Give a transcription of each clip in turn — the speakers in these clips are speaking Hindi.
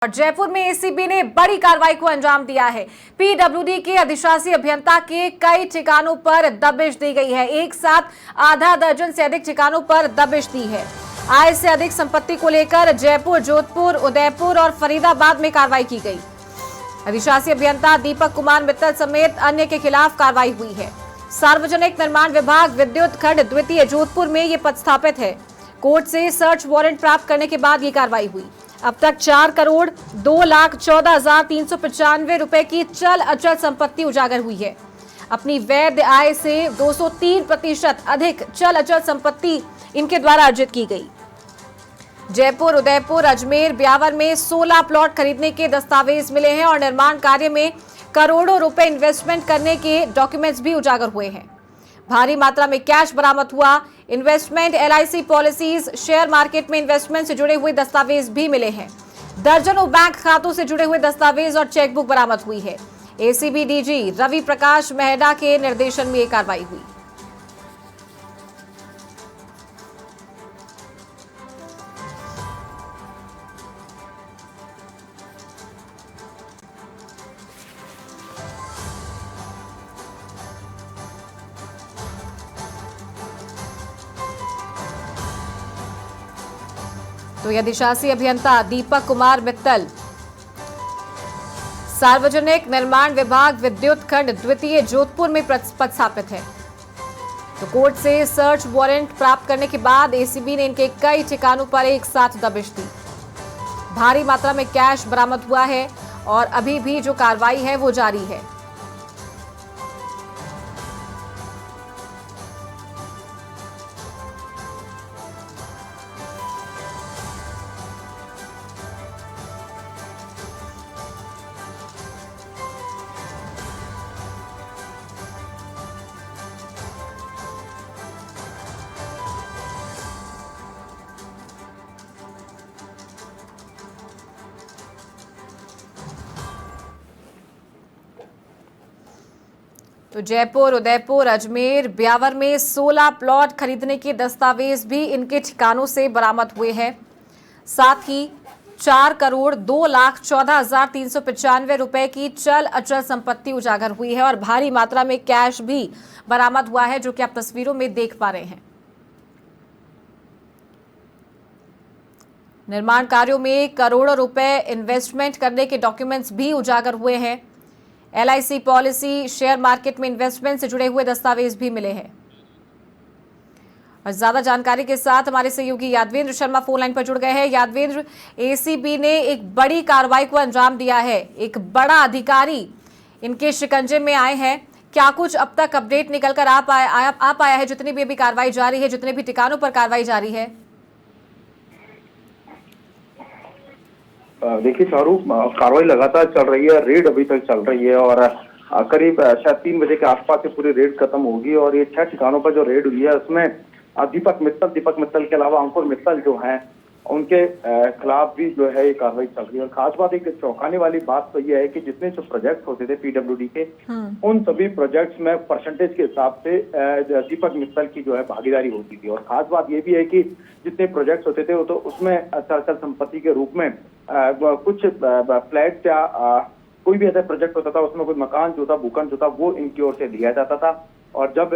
और जयपुर में एसीबी ने बड़ी कार्रवाई को अंजाम दिया है। पीडब्ल्यूडी के अधिशासी अभियंता के कई ठिकानों पर दबिश दी गई है। एक साथ आधा दर्जन से अधिक ठिकानों पर दबिश दी है। आय से अधिक संपत्ति को लेकर जयपुर, जोधपुर, उदयपुर और फरीदाबाद में कार्रवाई की गई। अधिशासी अभियंता दीपक कुमार मित्तल समेत अन्य के खिलाफ कार्रवाई हुई है। सार्वजनिक निर्माण विभाग विद्युत खंड द्वितीय जोधपुर में ये पदस्थापित है। कोर्ट से सर्च वारंट प्राप्त करने के बाद ये कार्रवाई हुई। अब तक 4,02,14,395 रुपए की चल अचल संपत्ति उजागर हुई है। अपनी वैध आय से 203% अधिक चल अचल संपत्ति इनके द्वारा अर्जित की गई। जयपुर, उदयपुर, अजमेर, ब्यावर में 16 प्लॉट खरीदने के दस्तावेज मिले हैं और निर्माण कार्य में करोड़ों रुपए इन्वेस्टमेंट करने के डॉक्यूमेंट्स भी उजागर हुए हैं। भारी मात्रा में कैश बरामद हुआ। Investment, LIC policies, share market में इन्वेस्टमेंट से जुड़े हुए दस्तावेज भी मिले हैं। दर्जनों बैंक खातों से जुड़े हुए दस्तावेज और चेकबुक बरामद हुई है। एसीबी डीजी रवि प्रकाश मेहड़ा के निर्देशन में ये कार्रवाई हुई। तो यह अधिशासी अभियंता दीपक कुमार मित्तल सार्वजनिक निर्माण विभाग विद्युत खंड द्वितीय जोधपुर में पदस्थापित है। तो कोर्ट से सर्च वारंट प्राप्त करने के बाद एसीबी ने इनके कई ठिकानों पर एक साथ दबिश दी। भारी मात्रा में कैश बरामद हुआ है और अभी भी जो कार्रवाई है वो जारी है। तो जयपुर, उदयपुर, अजमेर, ब्यावर में 16 प्लॉट खरीदने के दस्तावेज भी इनके ठिकानों से बरामद हुए हैं। साथ ही 4,02,14,395 रुपए की चल अचल संपत्ति उजागर हुई है और भारी मात्रा में कैश भी बरामद हुआ है, जो कि आप तस्वीरों में देख पा रहे हैं। निर्माण कार्यों में करोड़ों रुपए इन्वेस्टमेंट करने के डॉक्यूमेंट्स भी उजागर हुए हैं। एलआईसी पॉलिसी, शेयर मार्केट में इन्वेस्टमेंट से जुड़े हुए दस्तावेज भी मिले हैं। और ज्यादा जानकारी के साथ हमारे सहयोगी यादवेंद्र शर्मा फोन लाइन पर जुड़ गए हैं। यादवेंद्र, एसीबी ने एक बड़ी कार्रवाई को अंजाम दिया है। एक बड़ा अधिकारी इनके शिकंजे में आए हैं। क्या कुछ अब तक अपडेट निकल कर आ पाया है? जितनी भी अभी कार्रवाई जारी है, जितने भी ठिकानों पर कार्रवाई जारी है? देखिए शाहरुख, कार्रवाई लगातार चल रही है, रेड अभी तक चल रही है और करीब शायद 3 बजे के आसपास से पूरी रेड खत्म होगी। और ये 6 ठिकानों पर जो रेड हुई है उसमें दीपक मित्तल के अलावा अंकुर मित्तल जो हैं उनके खिलाफ भी जो है ये कार्रवाई चल रही है। और खास बात, एक चौंकाने वाली बात तो ये है कि जितने जो प्रोजेक्ट होते थे पीडब्ल्यूडी के, उन सभी प्रोजेक्ट्स में परसेंटेज के हिसाब से दीपक मित्तल की जो है भागीदारी होती थी। और खास बात ये भी है कि जितने प्रोजेक्ट्स होते थे वो तो उसमें अचल संपत्ति के रूप में कुछ फ्लैट या कोई भी ऐसा प्रोजेक्ट होता था उसमें कोई मकान जो था, भूखंड जो था, वो इनकी ओर से दिया जाता था। और जब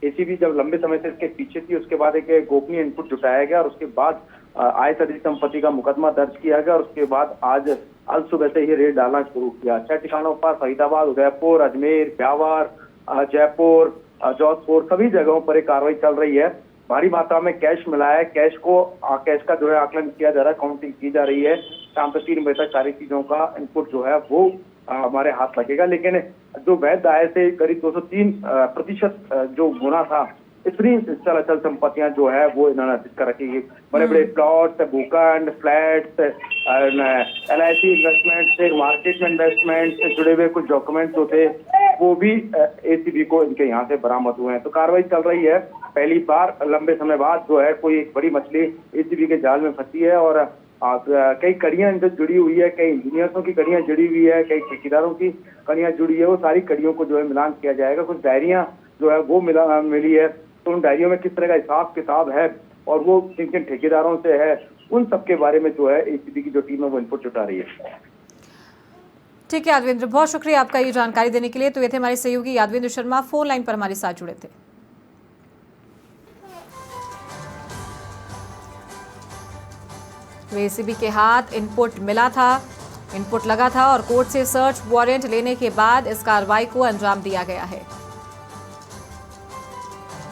एसीबी जब लंबे समय से इसके पीछे थी, उसके बाद एक गोपनीय इनपुट जुटाया गया और उसके बाद आय से अधिक संपत्ति का मुकदमा दर्ज किया गया। और उसके बाद आज सुबह से ही रेड डालना शुरू किया। 6 ठिकानों पर फरीदाबाद, उदयपुर, अजमेर, ब्यावर, जयपुर, जोधपुर, सभी जगहों पर एक कार्रवाई चल रही है। भारी मात्रा में कैश मिला है। कैश का जो है आकलन किया जा रहा है, काउंटिंग की जा रही है। शाम तक 3 बजे तक सारी चीजों का इनपुट जो है वो हमारे हाथ लगेगा। लेकिन जो वैध आय से करीब 203% जो गुना था, इतनी चल अचल संपत्तियां जो है वो इन्होंने अर्जित कर रखी है। बड़े बड़े प्लॉट, भूखंड, फ्लैट, एलआईसी इन्वेस्टमेंट से, मार्केट में इन्वेस्टमेंट से जुड़े हुए कुछ डॉक्यूमेंट जो थे वो भी एसीबी को इनके यहाँ से बरामद हुए हैं। तो कार्रवाई चल रही है। पहली बार लंबे समय बाद जो है कोई एक बड़ी मछली एसीबी के जाल में फंसी है और कई कड़ियां इनसे जुड़ी हुई है, कई इंजीनियर्सों की कड़ियां जुड़ी हुई है, कई ठेकेदारों की कड़ियां जुड़ी है। वो सारी कड़ियों को जो है मिलान किया जाएगा। कुछ डायरियां जो है वो मिली है, तो उन डायरियों में किस तरह का हिसाब किताब है और वो किन किन ठेकेदारों से है उन सब के बारे में जो है एसीबी की जो टीम है वो इनपुट जुटा रही है। ठीक है यादवेंद्र, बहुत शुक्रिया आपका ये जानकारी देने के लिए। तो ये थे हमारे सहयोगी यादवेंद्र शर्मा, फोन लाइन पर हमारे साथ जुड़े थे। तो एसीबी के हाथ इनपुट मिला था, इनपुट लगा था और कोर्ट से सर्च वारंट लेने के बाद इस कार्रवाई को अंजाम दिया गया है।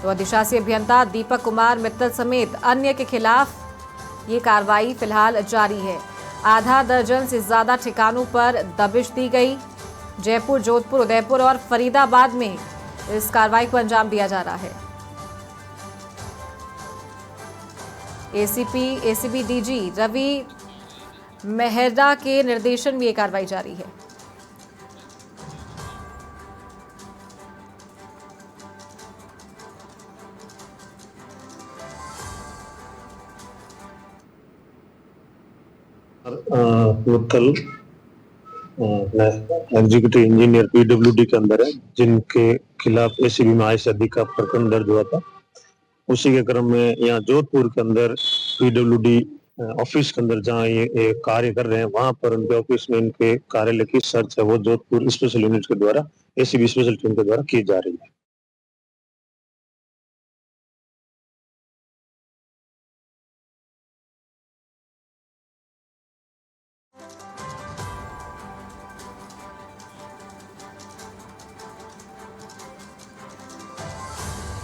तो अधिशासी अभियंता दीपक कुमार मित्तल समेत अन्य के खिलाफ ये कार्रवाई फिलहाल जारी है। आधा दर्जन से ज्यादा ठिकानों पर दबिश दी गई। जयपुर, जोधपुर, उदयपुर और फरीदाबाद में इस कार्रवाई को अंजाम दिया जा रहा है। एसीबी डीजी रवि मेहरा के निर्देशन में ये कार्रवाई जारी है। मित्तल एग्जीक्यूटिव इंजीनियर पीडब्ल्यूडी के अंदर है, जिनके खिलाफ एसीबी में ICD का प्रकरण दर्ज हुआ था। उसी के क्रम में यहाँ जोधपुर के अंदर पीडब्ल्यूडी ऑफिस के अंदर जहाँ ये कार्य कर रहे हैं, वहां पर उनके ऑफिस में इनके कार्यालय की सर्च है वो जोधपुर स्पेशल यूनिट के द्वारा, एसीबी स्पेशल टीम के द्वारा की जा रही है।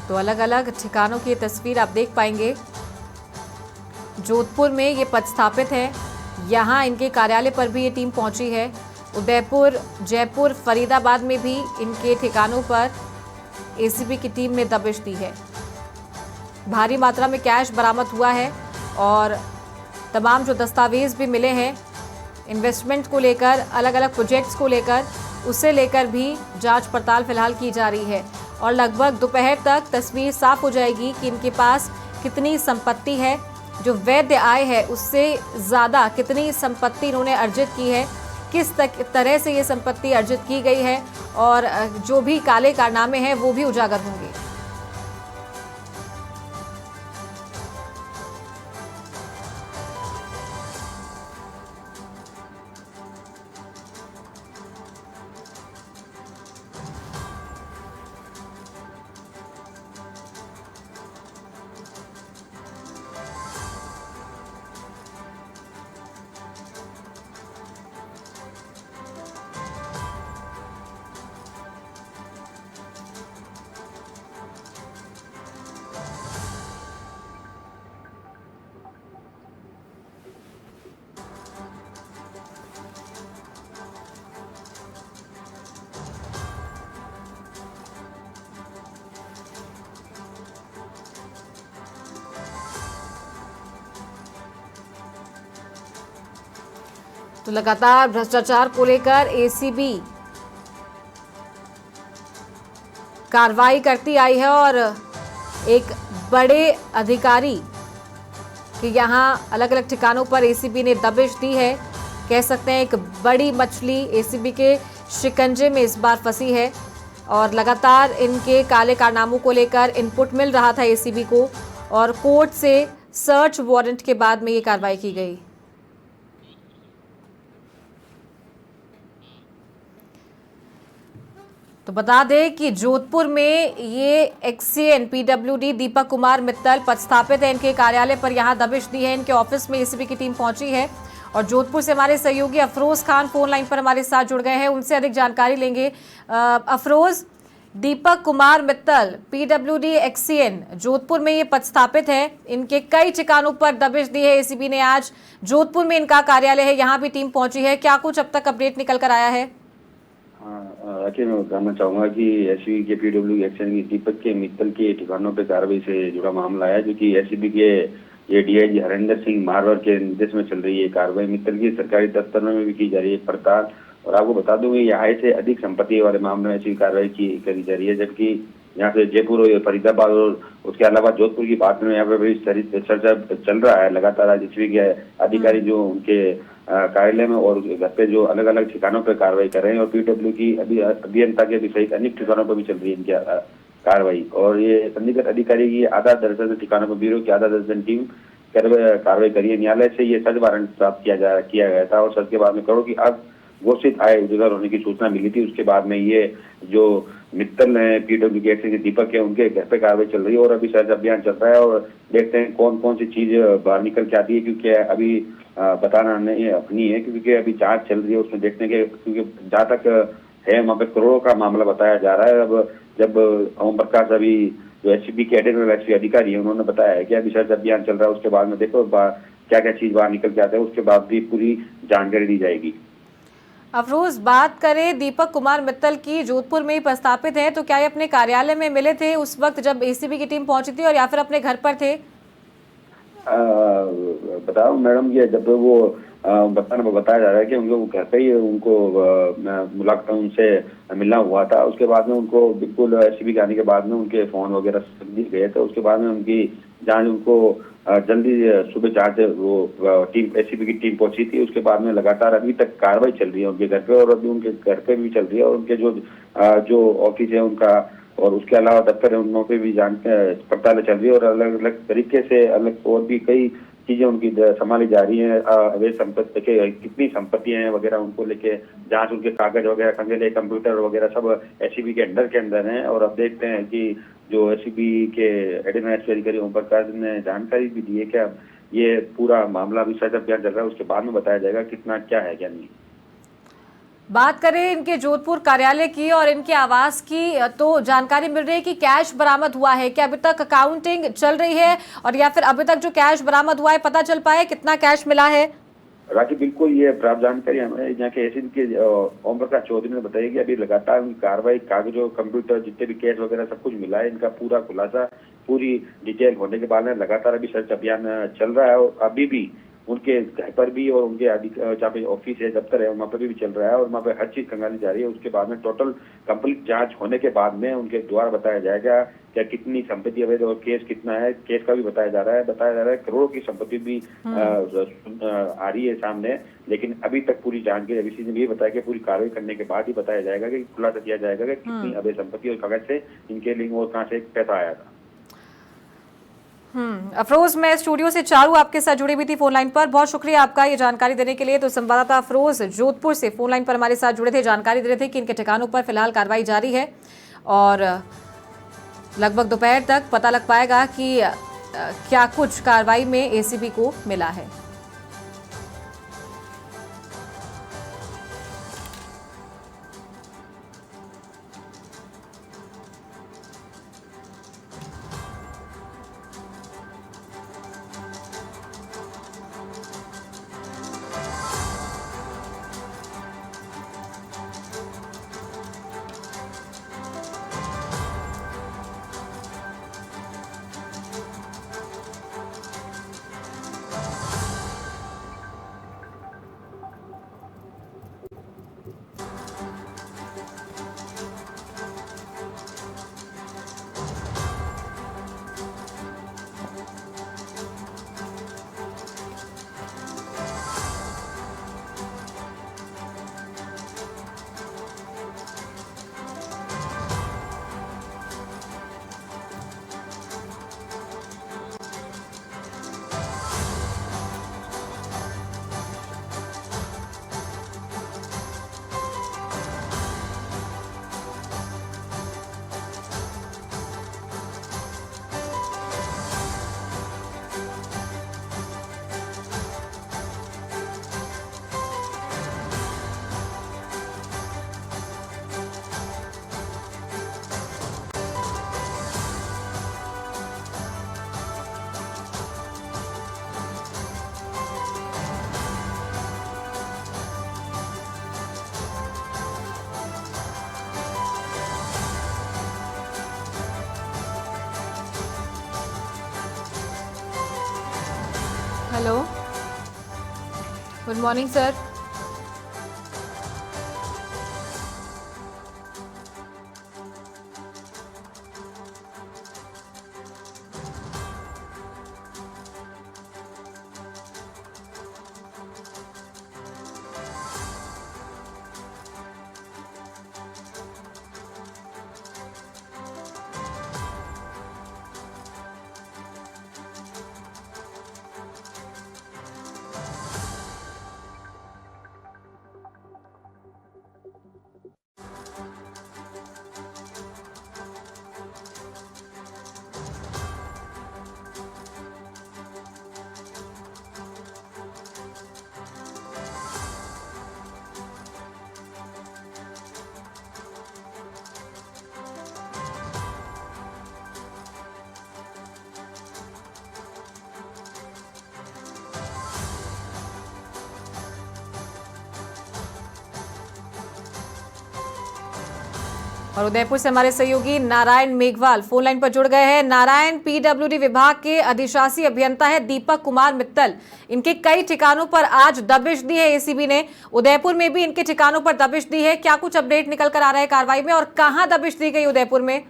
तो अलग अलग ठिकानों की तस्वीर आप देख पाएंगे। जोधपुर में ये पद स्थापित है, यहाँ इनके कार्यालय पर भी ये टीम पहुंची है। उदयपुर, जयपुर, फरीदाबाद में भी इनके ठिकानों पर एसीबी की टीम ने दबिश दी है। भारी मात्रा में कैश बरामद हुआ है और तमाम जो दस्तावेज भी मिले हैं इन्वेस्टमेंट को लेकर, अलग अलग प्रोजेक्ट्स को लेकर, उसे लेकर भी जांच पड़ताल फिलहाल की जा रही है। और लगभग दोपहर तक तस्वीर साफ हो जाएगी कि इनके पास कितनी संपत्ति है, जो वैध आय है उससे ज़्यादा कितनी संपत्ति इन्होंने अर्जित की है, किस तरह से ये संपत्ति अर्जित की गई है और जो भी काले कारनामे हैं वो भी उजागर होंगे। तो लगातार भ्रष्टाचार को लेकर एसीबी कार्रवाई करती आई है और एक बड़े अधिकारी कि यहाँ अलग अलग ठिकानों पर एसीबी ने दबिश दी है। कह सकते हैं एक बड़ी मछली एसीबी के शिकंजे में इस बार फंसी है और लगातार इनके काले कारनामों को लेकर इनपुट मिल रहा था एसीबी को और कोर्ट से सर्च वारंट के बाद में ये कार्रवाई की गई। तो बता दें कि जोधपुर में ये एक्सीएन पीडब्ल्यूडी दीपक कुमार मित्तल पद स्थापित है, इनके कार्यालय पर यहाँ दबिश दी है। इनके ऑफिस में एसीबी की टीम पहुंची है और जोधपुर से हमारे सहयोगी अफरोज खान फोन लाइन पर हमारे साथ जुड़ गए हैं, उनसे अधिक जानकारी लेंगे। अफरोज, दीपक कुमार मित्तल पीडब्ल्यूडी एक्सीएन जोधपुर में ये पद स्थापित है, इनके कई ठिकानों पर दबिश दी है एसीबी ने। आज जोधपुर में इनका कार्यालय है, यहाँ भी टीम पहुंची है, क्या कुछ अब तक अपडेट निकल कर आया है? मैं कहना चाहूंगा कि एसीबी के पीडब्ल्यू एक्शन की दीपक के मित्तल के ठिकानों पर कार्रवाई से जुड़ा मामला है, जो कि एसीबी के ये डीआईजी हरिंदर सिंह मारवर के निर्देश में चल रही है कार्रवाई। मित्तल की सरकारी दफ्तर में भी की जा रही है पड़ताल और आपको बता दूं कि यहाँ से अधिक संपत्ति वाले मामले में ऐसी कार्रवाई करी जा रही है, जबकि यहाँ से जयपुर और फरीदाबाद और उसके अलावा जोधपुर की बात में यहाँ पे भी चर्चा चल रहा है लगातार। एसीबी के अधिकारी जो उनके कार्यालय में और घर पे जो अलग अलग ठिकानों पर कार्रवाई कर रहे हैं और पीडब्ल्यू की अभियंता के भी सहित अनेक ठिकानों पर भी चल रही है इनकी कार्रवाई। और ये संदिग्ध अधिकारी की आधा दर्जन ठिकानों पर ब्यूरो की आधा दर्जन टीम कार्रवाई करी है। न्यायालय से ये सर्च वारंट प्राप्त किया गया था और सर्च के बाद में करोड़ों की घोषित आय उजागर होने की सूचना मिली थी। उसके बाद में ये जो मित्तल है पीडब्ल्यू के एक्शन के दीपक है, उनके घर पे कार्रवाई चल रही है और अभी सर्च अभियान चल रहा है और देखते हैं कौन कौन सी चीज बाहर निकल के आती है, क्योंकि अभी बताना नहीं अपनी है, क्योंकि अभी जांच चल रही है उसमें देखने के, क्योंकि जहाँ तक है वहाँ पे करोड़ों का मामला बताया जा रहा है। अब जब ओम प्रकाश अभी जो एससीबी के एडिशनल एसपी अधिकारी है उन्होंने बताया है कि अभी सर्च अभियान चल रहा है, उसके बाद में देखो क्या क्या चीज बाहर निकल के आता है, उसके बाद भी पूरी जानकारी दी जाएगी। अफरोज, बात करें दीपक कुमार मित्तल की, जोधपुर में ही प्रस्थापित है, तो क्या ये अपने कार्यालय में मिले थे उस वक्त जब एसीबी की टीम पहुंची थी और या फिर अपने घर पर थे? बताओ मैडम, ये जब वो बताया जा रहा है कि उनके घर पे ही उनको मुलाकात उनसे मिलना हुआ था। उसके बाद में उनको बिल्कुल एससीबी के आने के बाद में उनके फोन वगैरह दिए गए थे। उसके बाद में उनकी जांच उनको जल्दी सुबह जांच वो टीम एससीबी की टीम पहुंची थी। उसके बाद में लगातार अभी तक कार्रवाई चल रही है उनके घर पे और अभी उनके घर पे भी चल रही है और उनके जो ऑफिस है उनका और उसके अलावा दफ्तर है उन पे भी जांच पड़ताल चल रही है और अलग अलग तरीके से अलग और भी कई चीजें उनकी संभाली जा रही है। अवैध संपत्ति के कितनी संपत्तियां हैं वगैरह उनको लेके जांच, उनके कागज वगैरह खंगेले, कंप्यूटर वगैरह सब एससीबी के अंदर हैं। और अब देखते हैं कि जो एससीबी के एडिशनल एसपी अधिकारी ओम प्रकाश ने जानकारी भी दी है कि अब ये पूरा मामला अभी सर्च अभियान चल रहा है, उसके बाद में बताया जाएगा कितना क्या है क्या नहीं। बात करें इनके जोधपुर कार्यालय की और इनके आवास की, तो जानकारी मिल रही है कि कैश बरामद हुआ है। क्या अभी तक अकाउंटिंग चल रही है और या फिर अभी तक जो कैश बरामद हुआ है पता चल पाया कितना कैश मिला है? राखी, बिल्कुल ये प्राप्त जानकारी हमें यहाँ के एसीपी के ओम प्रकाश चौधरी ने बताई कि अभी लगातार उनकी कार्रवाई, कागजों, कंप्यूटर, जितने भी कैश वगैरह सब कुछ मिला है, इनका पूरा खुलासा पूरी डिटेल होने के बाद में लगातार अभी सर्च अभियान चल रहा है और अभी भी उनके घर पर भी और उनके जहाँ पे ऑफिस है, दफ्तर है, वहाँ पर भी चल रहा है और वहाँ पे हर चीज खंगाली जा रही है। उसके बाद में टोटल कंप्लीट जांच होने के बाद में उनके द्वारा बताया जाएगा क्या कितनी संपत्ति अवैध और केस कितना है। केस का भी बताया जा रहा है करोड़ों की संपत्ति भी आ रही है सामने, लेकिन अभी तक पूरी जानकारी अभी ने ये बताया कि पूरी कार्रवाई करने के बाद ही बताया जाएगा कि खुलासा किया जाएगा कि कितनी अवैध संपत्ति और कागज से इनके लिंक और कहाँ से पैसा आया था। अफरोज, मैं स्टूडियो से चारू आपके साथ जुड़ी हुई थी फोन लाइन पर। बहुत शुक्रिया आपका ये जानकारी देने के लिए। तो संवाददाता अफरोज जोधपुर से फोन लाइन पर हमारे साथ जुड़े थे, जानकारी दे रहे थे कि इनके ठिकानों पर फिलहाल कार्रवाई जारी है और लगभग दोपहर तक पता लग पाएगा कि क्या कुछ कार्रवाई में एसीबी को मिला है। Hello, good morning sir. और उदयपुर से हमारे सहयोगी नारायण मेघवाल फोन लाइन पर जुड़ गए हैं। नारायण, पीडब्ल्यूडी विभाग के अधिशासी अभियंता है दीपक कुमार मित्तल, इनके कई ठिकानों पर आज दबिश दी है एसीबी ने। उदयपुर में भी इनके ठिकानों पर दबिश दी है। क्या कुछ अपडेट निकल कर आ रहा है कार्रवाई में और कहां दबिश दी गई उदयपुर में?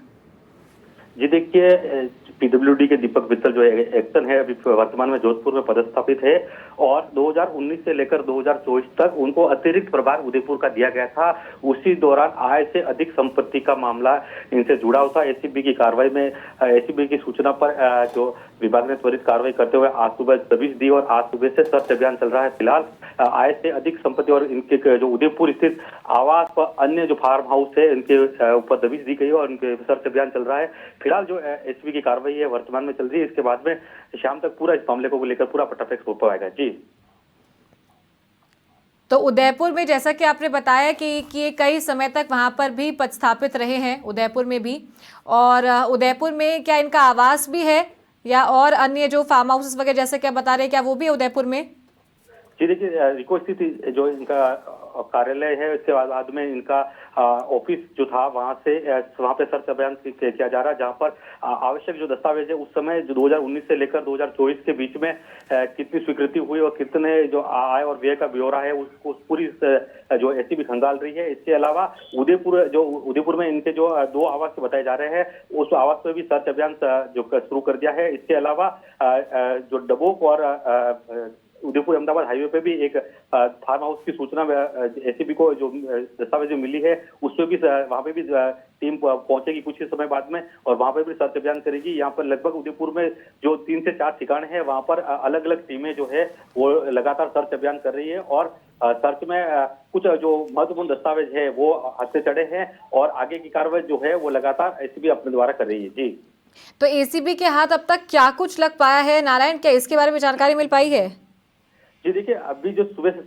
जी देखिए, पीडब्ल्यूडी के दीपक मित्तल जो एक्शन है अभी वर्तमान में जोधपुर में पदस्थापित है और 2019 से लेकर 2024 तक उनको अतिरिक्त प्रभार उदयपुर का दिया गया था। उसी दौरान आय से अधिक संपत्ति का मामला इनसे जुड़ा हुआ था। एसीबी की कार्रवाई में एसीबी की सूचना पर जो विभाग ने त्वरित कार्रवाई करते हुए आज सुबह दबिश दी और आज सुबह से सर्च अभियान चल रहा है। फिलहाल आय से अधिक संपत्ति और इनके जो उदयपुर स्थित आवास व अन्य जो फार्म हाउस है इनके ऊपर दबिश दी गई और उनके सर्च अभियान चल रहा है। फिलहाल जो एसीबी की कार्रवाई है वर्तमान में चल रही है। इसके बाद में शाम तक पूरा इस मामले को लेकर पूरा पटाफेक्स हो पाएगा। जी, तो उदयपुर में जैसा कि आपने बताया कि ये कई समय तक वहां पर भी पदस्थापित रहे हैं उदयपुर में भी, और उदयपुर में क्या इनका आवास भी है या और अन्य जो फार्म हाउसेस वगैरह जैसे क्या बता रहे हैं, क्या वो भी है उदयपुर में? जी देखिए, रिको स्थित जो इनका कार्यालय है इसके बाद में इनका ऑफिस जो था वहां पे सर्च अभियान किया जा रहा है, जहां पर आवश्यक जो दस्तावेज है उस समय जो 2019 से लेकर 2024 के बीच में कितनी स्वीकृति हुई और कितने जो आय और व्यय का ब्यौरा है उसको पूरी जो एसीबी खंगाल रही है। इसके अलावा उदयपुर में इनके जो 2 आवास बताए जा रहे हैं उस आवास पर भी सर्च अभियान जो शुरू कर दिया है। इसके अलावा जो डबोक और उदयपुर अहमदाबाद हाईवे पे भी एक फार्म हाउस की सूचना एसीबी को जो दस्तावेज मिली है उसमें भी वहां पे भी टीम पहुंचेगी कुछ ही समय बाद में और वहां पे भी सर्च अभियान करेगी। यहाँ पर लगभग उदयपुर में जो 3 से 4 ठिकाने हैं वहां पर अलग अलग टीमें जो है वो लगातार सर्च अभियान कर रही है और सर्च में कुछ जो महत्वपूर्ण दस्तावेज है वो हाथ से चढ़े हैं और आगे की कार्रवाई जो है वो लगातार एसीबी अपने द्वारा कर रही है। जी, तो एसीबी के हाथ अब तक क्या कुछ लग पाया है नारायण, क्या इसके बारे में जानकारी मिल पाई है? जी देखिए, अभी जो सुबह से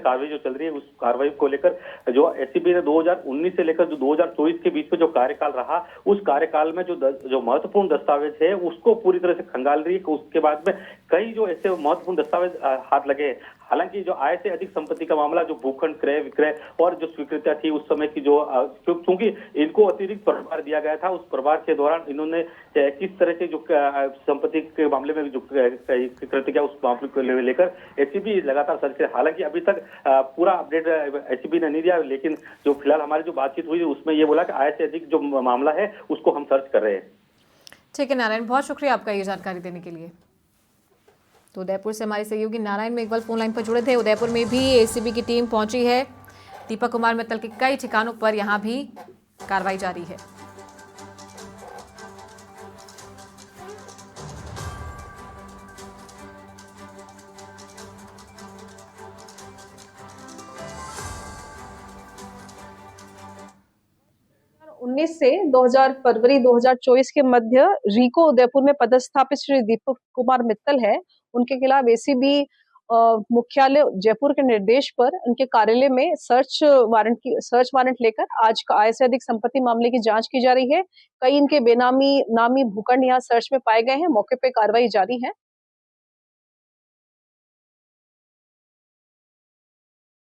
कार्रवाई जो चल रही है उस कार्रवाई को लेकर जो एसीबी ने 2019 से लेकर जो 2024 के बीच में जो कार्यकाल रहा उस कार्यकाल में जो महत्वपूर्ण दस्तावेज है उसको पूरी तरह से खंगाल रही है। उसके बाद में कई जो ऐसे महत्वपूर्ण दस्तावेज हाथ लगे। हालांकि जो आय से अधिक संपत्ति का मामला, जो भूखंड क्रय विक्रय और जो स्वीकृतियां थी उस समय की जो क्योंकि इनको अतिरिक्त प्रभार दिया गया था उस प्रभार के दौरान इन्होंने किस तरह से जो संपत्ति के मामले में जो कृत्य किया उस मामले को लेकर एसीबी लगातार सर्च कर। हालांकि अभी तक पूरा अपडेट एसीबी ने नहीं दिया, लेकिन जो फिलहाल हमारी जो बातचीत हुई उसमें ये बोला कि आय से अधिक जो मामला है उसको हम सर्च कर रहे हैं। ठीक है नारायण, बहुत शुक्रिया आपका ये जानकारी देने के लिए। तो उदयपुर से हमारे सहयोगी नारायण मेघवाल फोन लाइन पर जुड़े थे। उदयपुर में भी एसीबी की टीम पहुंची है। दीपक कुमार मित्तल के कई ठिकानों पर यहां भी कार्रवाई जारी है। से 2000 फरवरी 2024 के मध्य रीको उदयपुर में पदस्थापित श्री दीपक कुमार मित्तल है। उनके खिलाफ एसीबी मुख्यालय जयपुर के निर्देश पर उनके कार्यालय में सर्च वारंट लेकर आज आय से अधिक संपत्ति मामले की जांच की जा रही है। कई इनके नामी भूखंड यहाँ सर्च में पाए गए हैं। मौके पे कार्रवाई जारी है।